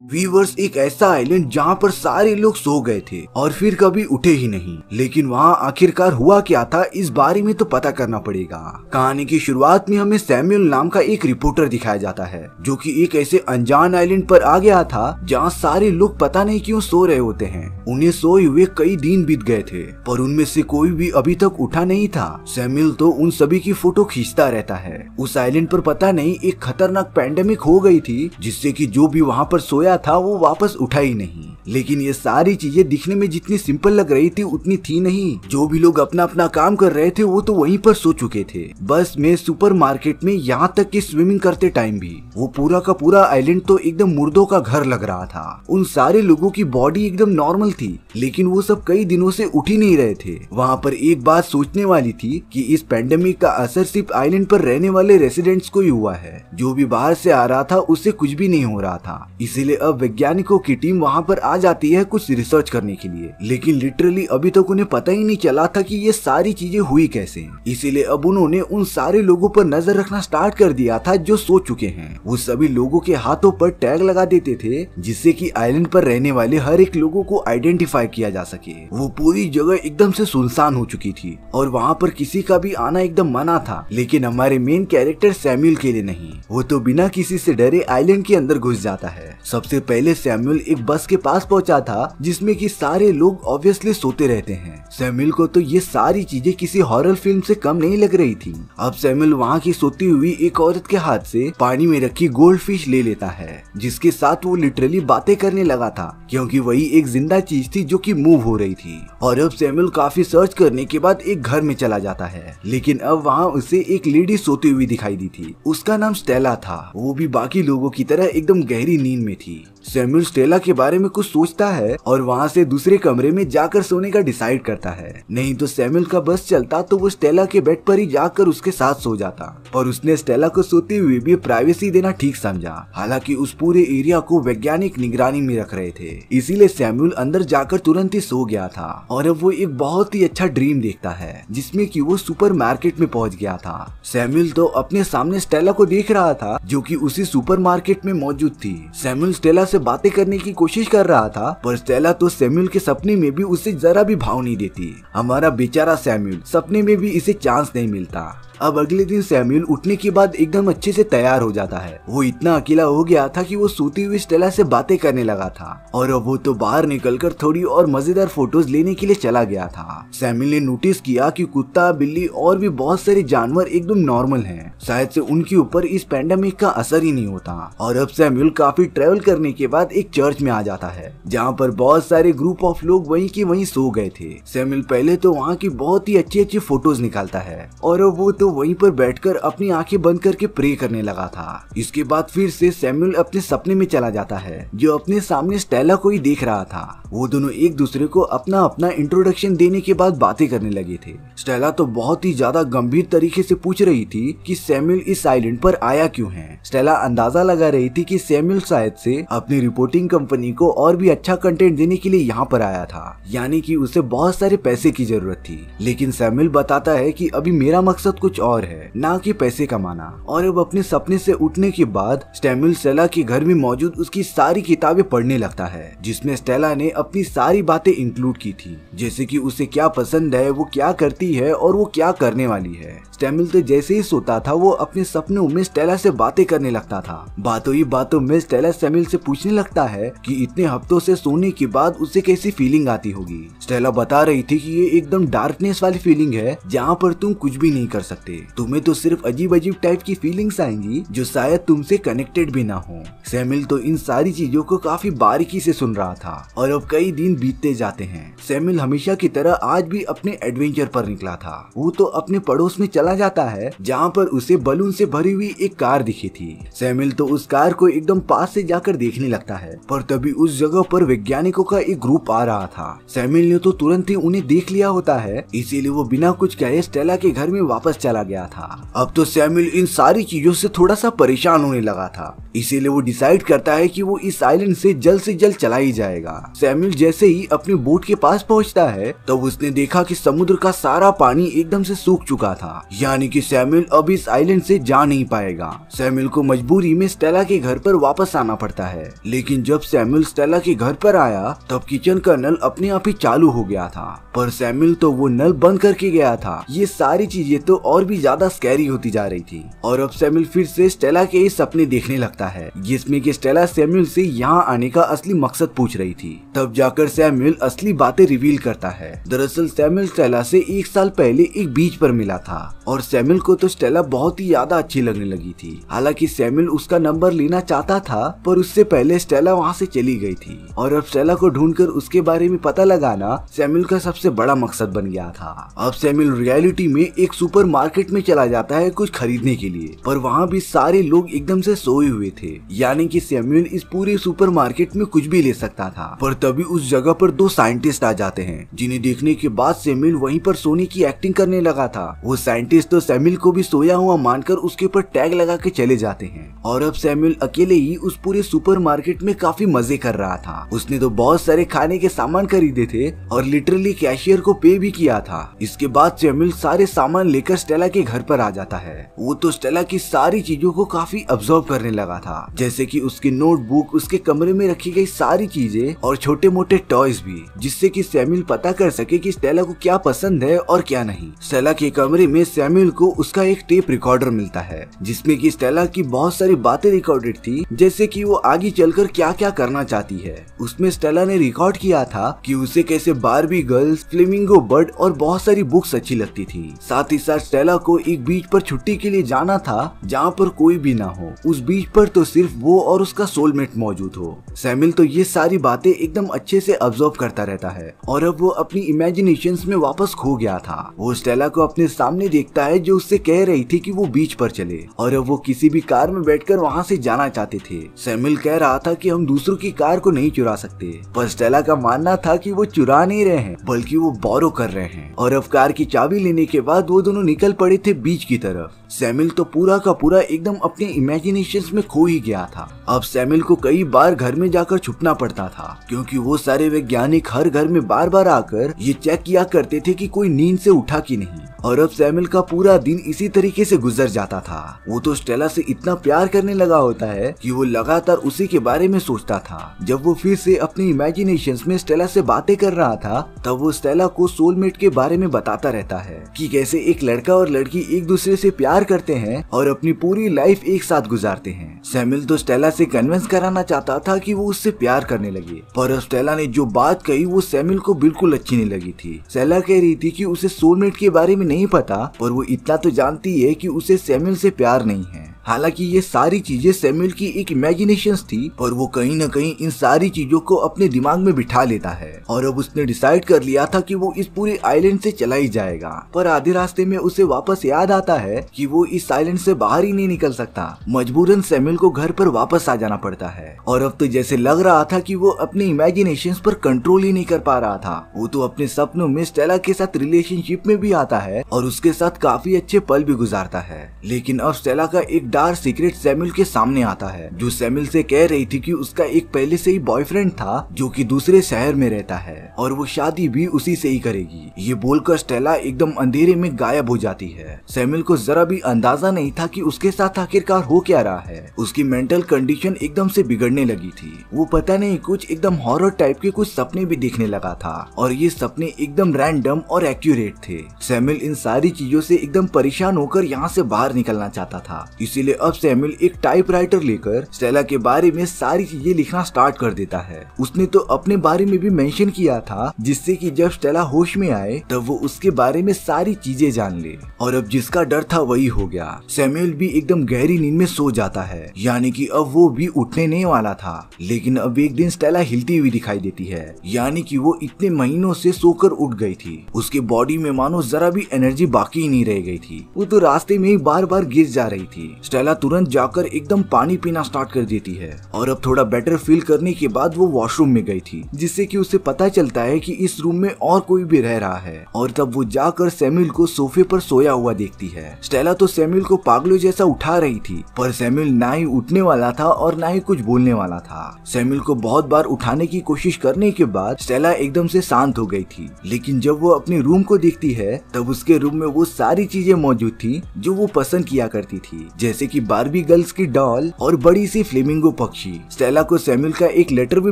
Viewers एक ऐसा island जहाँ पर सारे लोग सो गए थे और फिर कभी उठे ही नहीं। लेकिन वहाँ आखिरकार हुआ क्या था, इस बारे में तो पता करना पड़ेगा। कहानी की शुरुआत में हमें सैमुअल नाम का एक रिपोर्टर दिखाया जाता है जो कि एक ऐसे अनजान आइलैंड पर आ गया था जहाँ सारे लोग पता नहीं क्यों सो रहे होते हैं। उन्हें सोए हुए कई दिन बीत गए थे पर उनमें से कोई भी अभी तक उठा नहीं था। सैमुअल तो उन सभी की फोटो खींचता रहता है। उस आइलैंड पर पता नहीं एक खतरनाक पैंडेमिक हो गई थी जिससे कि जो भी वहाँ पर सोया था वो वापस उठा ही नहीं। लेकिन ये सारी चीजें दिखने में जितनी सिंपल लग रही थी उतनी थी नहीं। जो भी लोग अपना अपना काम कर रहे थे वो तो वहीं पर सो चुके थे। बस में, सुपरमार्केट में, यहाँ तक कि स्विमिंग करते टाइम भी वो पूरा का पूरा आइलैंड तो एकदम मुर्दों का घर लग रहा था। उन सारे लोगों की बॉडी एकदम नॉर्मल थी लेकिन वो सब कई दिनों से उठ ही नहीं रहे थे। वहाँ पर एक बात सोचने वाली थी कि इस पैंडेमिक का असर सिर्फ आइलैंड पर रहने वाले रेसिडेंट्स को ही हुआ है। जो भी बाहर से आ रहा था उससे कुछ भी नहीं हो रहा था। इसीलिए अब वैज्ञानिकों की टीम वहाँ पर आ जाती है कुछ रिसर्च करने के लिए। लेकिन लिटरली अभी तक उन्हें पता ही नहीं चला था कि ये सारी चीजें हुई कैसे। इसीलिए अब उन्होंने उन सारे लोगों पर नजर रखना स्टार्ट कर दिया था जो सो चुके हैं। वो सभी लोगों के हाथों पर टैग लगा देते थे जिससे कि आइलैंड पर रहने वाले हर एक लोगों को आइडेंटिफाई किया जा सके। वो पूरी जगह एकदम से सुनसान हो चुकी थी और वहाँ पर किसी का भी आना एकदम मना था। लेकिन हमारे मेन कैरेक्टर सैमुअल के लिए नहीं, वो तो बिना किसी से डरे आइलैंड के अंदर घुस जाता है। सबसे पहले सैमुअल एक बस के पास पहुंचा था जिसमें कि सारे लोग ऑब्वियसली सोते रहते हैं। सैमुअल को तो ये सारी चीजें किसी हॉरर फिल्म से कम नहीं लग रही थी। अब सैमुअल वहाँ की सोती हुई एक औरत के हाथ से पानी में रखी गोल्ड फिश ले लेता है जिसके साथ वो लिटरली बातें करने लगा था क्योंकि वही एक जिंदा चीज थी जो कि मूव हो रही थी। और अब सैमुअल काफी सर्च करने के बाद एक घर में चला जाता है लेकिन अब वहाँ उसे एक लेडी सोती हुई दिखाई दी थी। उसका नाम स्टेला था। वो भी बाकी लोगों की तरह एकदम गहरी नींद में थी। सैमुअल स्टेला के बारे में कुछ सोचता है और वहाँ से दूसरे कमरे में जाकर सोने का डिसाइड करता है। नहीं तो सैमुअल का बस चलता तो वो स्टेला के बेड पर ही जाकर उसके साथ सो जाता। और उसने स्टेला को सोते हुए भी प्राइवेसी देना ठीक समझा। हालांकि उस पूरे एरिया को वैज्ञानिक निगरानी में रख रहे थे इसीलिए सैमुअल अंदर जाकर तुरंत ही सो गया था। और अब वो एक बहुत ही अच्छा ड्रीम देखता है जिसमें कि वो सुपरमार्केट में पहुंच गया था। सैमुअल तो अपने सामने स्टेला को देख रहा था जो कि उसी सुपरमार्केट में मौजूद थी। सैमुअल स्टेला से बातें करने की कोशिश कर रहा था पर स्टेला तो सैमुअल के सपने में भी उससे जरा भी भाव नहीं देती। हमारा बेचारा सैमुअल, सपने में भी इसे चांस नहीं मिलता। अब अगले दिन सैमुअल उठने के बाद एकदम अच्छे से तैयार हो जाता है। वो इतना अकेला हो गया था कि वो सोती हुई स्टेला से बातें करने लगा था और अब वो तो बाहर निकलकर थोड़ी और मजेदार फोटोज लेने के लिए चला गया था। सैमुअल ने नोटिस किया कि कुत्ता, बिल्ली और भी बहुत सारे जानवर एकदम नॉर्मल हैं। शायद से उनके ऊपर इस पैंडेमिक का असर ही नहीं होता। और अब सैमुअल काफी ट्रेवल करने के बाद एक चर्च में आ जाता है जहाँ पर बहुत सारे ग्रुप ऑफ लोग वहीं के वहीं सो गए थे। सैमुअल पहले तो वहाँ की बहुत ही अच्छी अच्छी फोटोज निकालता है और अब वो तो वहीं पर बैठकर अपनी आंखें बंद करके प्रे करने लगा था। इसके बाद फिर से सैमुअल अपने सपने में चला जाता है जो अपने सामने स्टेला को ही देख रहा था। वो दोनों एक दूसरे को अपना अपना इंट्रोडक्शन देने के बाद बातें करने लगे थे। स्टेला तो बहुत ही ज्यादा गंभीर तरीके से पूछ रही थी कि सैमुअल इस आइलैंड पर आया क्यों है। स्टेला अंदाजा लगा रही थी कि सैमुअल शायद से अपनी रिपोर्टिंग कंपनी को और भी अच्छा कंटेंट देने के लिए यहाँ पर आया था, यानी कि उसे बहुत सारे पैसे की जरूरत थी। लेकिन सैमुअल बताता है कि अभी मेरा मकसद कुछ और है, ना कि पैसे कमाना। और अब अपने सपने से उठने के बाद सैमुअल स्टेला के घर में मौजूद उसकी सारी किताबें पढ़ने लगता है जिसमें स्टेला ने अपनी सारी बातें इंक्लूड की थी, जैसे कि उसे क्या पसंद है, वो क्या करती है और वो क्या करने वाली है। सैमुअल तो जैसे ही सोता था वो अपने सपनों में स्टेला से बातें करने लगता था। बातों ही बातों में स्टेला सैमुअल से पूछने लगता है कि इतने हफ्तों से सोने के बाद उसे कैसी फीलिंग आती होगी। स्टेला बता रही थी कि ये एकदम डार्कनेस वाली फीलिंग है जहाँ पर तुम कुछ भी नहीं कर सकते। तुम्हें तो सिर्फ अजीब अजीब टाइप की फीलिंग्स आएंगी जो शायद तुमसे कनेक्टेड भी ना हो। सैमुअल तो इन सारी चीजों को काफी बारीकी से सुन रहा था और अब कई दिन बीतते जाते हैं। सैमुअल हमेशा की तरह आज भी अपने एडवेंचर पर निकला था। वो तो अपने पड़ोस में चला जाता है जहाँ पर उसे बलून से भरी हुई एक कार दिखी थी। सैमुअल तो उस कार को एकदम पास से जाकर देखने लगता है पर तभी उस जगह पर वैज्ञानिकों का एक ग्रुप आ रहा था। सैमुअल ने तो तुरंत ही उन्हें देख लिया होता है इसीलिए वो बिना कुछ कहे स्टेला के घर में वापस चला गया था। अब तो सैमुअल इन सारी चीजों से थोड़ा सा परेशान होने लगा था इसीलिए वो डिसाइड करता है कि वो इस आइलैंड से जल्द चला ही जाएगा। सैमुअल जैसे ही अपने बोट के पास पहुंचता है तब उसने देखा कि समुद्र का सारा पानी एकदम से सूख चुका था। यानी कि सैमुअल अब इस आइलैंड से जा नहीं पाएगा। सैमुअल को मजबूरी में स्टेला के घर पर वापस आना पड़ता है। लेकिन जब सैमुअल स्टेला के घर पर आया तब किचन का नल अपने आप ही चालू हो गया था, पर सैमुअल तो वो नल बंद करके गया था। ये सारी चीजें तो और भी ज्यादा स्कैरी होती जा रही थी। और अब सैमुअल फिर से स्टेला के इस सपने देखने लगता है जिसमें कि स्टेला सैमुअल से यहाँ आने का असली मकसद पूछ रही थी। तब जाकर सैमुअल असली बातें रिवील करता है। दरअसल सैमुअल स्टेला से 1 साल पहले एक बीच पर मिला था और सैमुअल को तो स्टेला बहुत ही ज्यादा अच्छी लगने लगी थी। हालांकि सैमुअल उसका नंबर लेना चाहता था, पर उससे पहले स्टेला वहाँ से चली गई थी। और अब स्टेला को ढूंढकर उसके बारे में पता लगाना सैमुअल का सबसे बड़ा मकसद बन गया था। अब सैमुअल रियलिटी में एक सुपर मार्केट में चला जाता है कुछ खरीदने के लिए, पर वहाँ भी सारे लोग एकदम से सोए हुए थे। यानी कि सैमुअल इस पूरे सुपर मार्केट में कुछ भी ले सकता था। पर तभी उस जगह पर 2 साइंटिस्ट आ जाते हैं, जिन्हें देखने के बाद सैमुअल वहीं पर सोने की एक्टिंग करने लगा था। वो साइंटिस्ट तो सैमुअल को भी सोया हुआ मानकर उसके ऊपर टैग लगा के चले जाते हैं। और अब सैमुअल अकेले ही उस पूरे सुपर मार्केट में काफी मजे कर रहा था। उसने तो बहुत सारे खाने के सामान खरीदे थे और लिटरली कैशियर को पे भी किया था। इसके बाद सैमुअल सारे सामान लेकर स्टेला के घर पर आ जाता है। वो तो स्टेला की सारी चीजों को काफी ऑब्जर्व करने लगा था, जैसे कि उसकी नोटबुक, उसके कमरे में रखी गई सारी चीजें और छोटे मोटे टॉयज भी, जिससे कि सैमुअल पता कर सके कि स्टेला को क्या पसंद है और क्या नहीं। स्टेला के कमरे में सैमुअल को उसका एक टेप रिकॉर्डर मिलता है जिसमें कि स्टेला की बहुत सारी बातें रिकॉर्डेड थी, जैसे कि वो आगे चलकर क्या क्या करना चाहती है। उसमें स्टेला ने रिकॉर्ड किया था कि उसे कैसे बार्बी गर्ल्स, फ्लेमिंगो बर्ड और बहुत सारी बुक्स अच्छी लगती थी। साथ ही साथ स्टेला को एक बीच पर छुट्टी के लिए जाना था जहाँ पर कोई भी ना हो। उस बीच पर तो सिर्फ वो और उसका सोलमेट मौजूद हो। सैमुअल तो ये सारी बातें एकदम अच्छे से ऑब्जर्व करता रहता है और अब वो अपनी इमेजिनेशंस में वापस खो गया था। वो स्टेला को अपने सामने देखता है जो उससे कह रही थी कि वो बीच पर चले, और अब वो किसी भी कार में बैठकर वहाँ से जाना चाहते थे। सैमुअल कह रहा था कि हम दूसरों की कार को नहीं चुरा सकते, पर स्टेला का मानना था कि वो चुरा नहीं रहे हैं बल्कि वो बोरो कर रहे हैं। और अब कार की चाबी लेने के बाद वो दोनों निकल पड़े थे बीच की तरफ। सैमुअल तो पूरा का पूरा एकदम अपने इमेजिनेशंस में खो ही गया था। अब सैमुअल को कई बार घर में जाकर छुपना पड़ता था, क्योंकि वो सारे वैज्ञानिक हर घर में बार बार आकर ये चेक किया करते थे कि कोई नींद से उठा कि नहीं। और अब सैमुअल का पूरा दिन इसी तरीके से गुजर जाता था। वो तो स्टेला से इतना प्यार करने लगा होता है कि वो लगातार उसी के बारे में सोचता था। जब वो फिर से अपनी इमेजिनेशंस में स्टेला से बातें कर रहा था, तब वो स्टेला को सोलमेट के बारे में बताता रहता है कि कैसे एक लड़का और लड़की एक दूसरे से प्यार करते हैं और अपनी पूरी लाइफ एक साथ गुजारते हैं। सैमुअल तो स्टेला से कन्विंस कराना चाहता था कि वो उससे प्यार करने लगे, पर स्टेला ने जो बात कही वो सैमुअल को बिल्कुल अच्छी नहीं लगी थी। स्टेला कह रही थी कि उसे सोलमेट के बारे में नहीं पता, पर वो इतना तो जानती है कि उसे सैमुअल से प्यार नहीं है। हालांकि ये सारी चीजें सैमुअल की एक इमेजिनेशंस थी, पर वो कहीं न कहीं इन सारी चीजों को अपने दिमाग में बिठा लेता है। और अब उसने डिसाइड कर लिया था कि वो इस पूरे आइलैंड से चला ही जाएगा। पर आधे रास्ते में उसे वापस याद आता है कि वो इस आइलैंड से बाहर ही नहीं निकल सकता। मजबूरन सैमुअल को घर पर वापस आ जाना पड़ता है। और अब तो जैसे लग रहा था कि वो अपने इमेजिनेशंस पर कंट्रोल ही नहीं कर पा रहा था। वो तो अपने सपनों में स्टेला के साथ रिलेशनशिप में भी आता है और उसके साथ काफी अच्छे पल भी गुजारता है। लेकिन अब स्टेला का एक डार्क सीक्रेट सैमुअल के सामने आता है, जो सैमुअल से कह रही थी कि उसका एक पहले से ही बॉयफ्रेंड था जो कि दूसरे शहर में रहता है और वो शादी भी उसी से ही करेगी। ये बोलकर स्टेला एकदम अंधेरे में गायब हो जाती है। सैमुअल को जरा भी अंदाजा नहीं था कि उसके साथ आखिरकार हो क्या रहा है। उसकी मेंटल कंडीशन एकदम से बिगड़ने लगी थी। वो पता नहीं कुछ एकदम हॉरर टाइप के कुछ सपने भी देखने लगा था और ये सपने एकदम रैंडम और एक्यूरेट थे। सैमुअल इन सारी चीजों से एकदम परेशान होकर यहाँ से बाहर निकलना चाहता था। इसीलिए अब सैमुअल एक टाइपराइटर लेकर स्टेला के बारे में सारी चीजें लिखना स्टार्ट कर देता है। उसने तो अपने बारे में भी मेंशन किया था, जिससे कि जब स्टेला होश में आए तब वो उसके बारे में सारी चीजें जान ले। और अब जिसका डर था वही हो गया। सैमुअल भी एकदम गहरी नींद में सो जाता है, यानी कि अब वो भी उठने नहीं वाला था। लेकिन अब एक दिन स्टेला हिलती हुई दिखाई देती है, यानी कि वो इतने महीनों से सोकर उठ गई थी। उसके बॉडी में मानो जरा भी एनर्जी बाकी ही नहीं रह गई थी। वो तो रास्ते में ही बार बार गिर जा रही थी। स्टेला तुरंत जाकर एकदम पानी पीना स्टार्ट कर देती है और अब थोड़ा बेटर फील करने के बाद वो वॉशरूम में गई थी, जिससे कि उसे पता चलता है कि इस रूम में और कोई भी रह रहा है। और तब वो जाकर सैमुअल को सोफे पर सोया हुआ देखती है। स्टेला तो सैमुअल को पागलों जैसा उठा रही थी, पर सैमुअल ना ही उठने वाला था और ना ही कुछ बोलने वाला था। सैमुअल को बहुत बार उठाने की कोशिश करने के बाद स्टेला एकदम से शांत हो गई थी, लेकिन जब वो अपने रूम को देखती है तब उसके रूम में वो सारी चीजें मौजूद थी जो वो पसंद किया करती थी, जैसे कि बार्बी गर्ल्स की डॉल और बड़ी सी फ्लेमिंगो पक्षी। स्टेला को सैमुअल का एक लेटर भी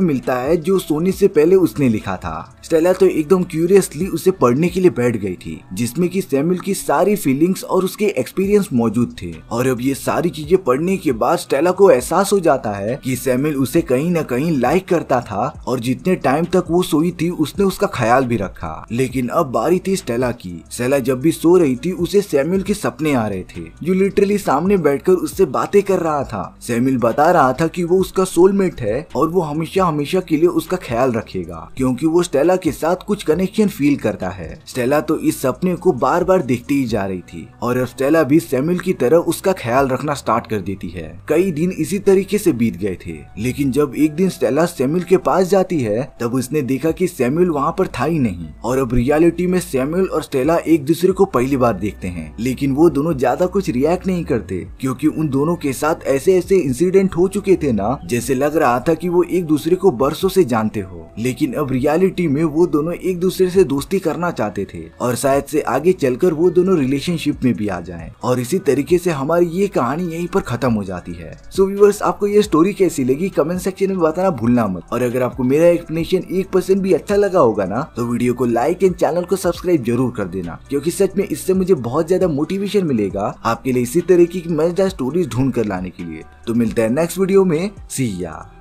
मिलता है जो सोने से पहले उसने लिखा था। स्टेला तो एकदम क्यूरियसली उसे पढ़ने के लिए बैठ गई थी, जिसमें कि सैमुअल की सारी फीलिंग्स और उसके एक्सपीरियंस मौजूद थे। और अब ये सारी चीजें पढ़ने के बाद स्टेला को एहसास हो जाता है कि सैमुअल उसे कहीं न कहीं लाइक करता था और जितने टाइम तक वो सोई थी उसने उसका ख्याल भी रखा। लेकिन अब बारी थी स्टेला की। स्टेला जब भी सो रही थी उसे सैमुअल के सपने आ रहे थे, जो लिटरली सामने बैठकर उससे बातें कर रहा था। सैमुअल बता रहा था कि वो उसका सोलमेट है और वो हमेशा हमेशा के लिए उसका ख्याल रखेगा, क्योंकि वो स्टेला के साथ कुछ कनेक्शन फील करता है। स्टेला तो इस सपने को बार बार देखती ही जा रही थी और अब स्टेला भी सैमुअल की तरह उसका ख्याल रखना स्टार्ट कर देती है। कई दिन इसी तरीके से बीत गए थे, लेकिन जब एक दिन स्टेला सैमुअल के पास जाती है तब उसने देखा कि सैमुअल वहाँ पर था ही नहीं। और अब रियलिटी में सैमुअल और स्टेला एक दूसरे को पहली बार देखते हैं, लेकिन वो दोनों ज्यादा कुछ रिएक्ट नहीं करते, क्योंकि उन दोनों के साथ ऐसे ऐसे इंसिडेंट हो चुके थे ना, जैसे लग रहा था कि वो एक दूसरे को बरसों से जानते हो। लेकिन अब रियलिटी में वो दोनों एक दूसरे से दोस्ती करना चाहते थे और शायद से आगे चलकर वो दोनों रिलेशनशिप में भी आ जाएं। और इसी तरीके से हमारी ये कहानी यहीं पर खत्म हो जाती है। सो व्यूअर्स, आपको ये स्टोरी कैसी लगी कमेंट सेक्शन में बताना भूलना मत। और अगर आपको मेरा एक्सप्लेनेशन 1% भी अच्छा लगा होगा ना, तो वीडियो को लाइक एंड चैनल को सब्सक्राइब जरूर कर देना, क्योंकि सच में इससे मुझे बहुत ज्यादा मोटिवेशन मिलेगा आपके लिए इसी तरीके की मजेदार स्टोरीज ढूंढ कर लाने के लिए। तो मिलते हैं नेक्स्ट वीडियो में। सी या।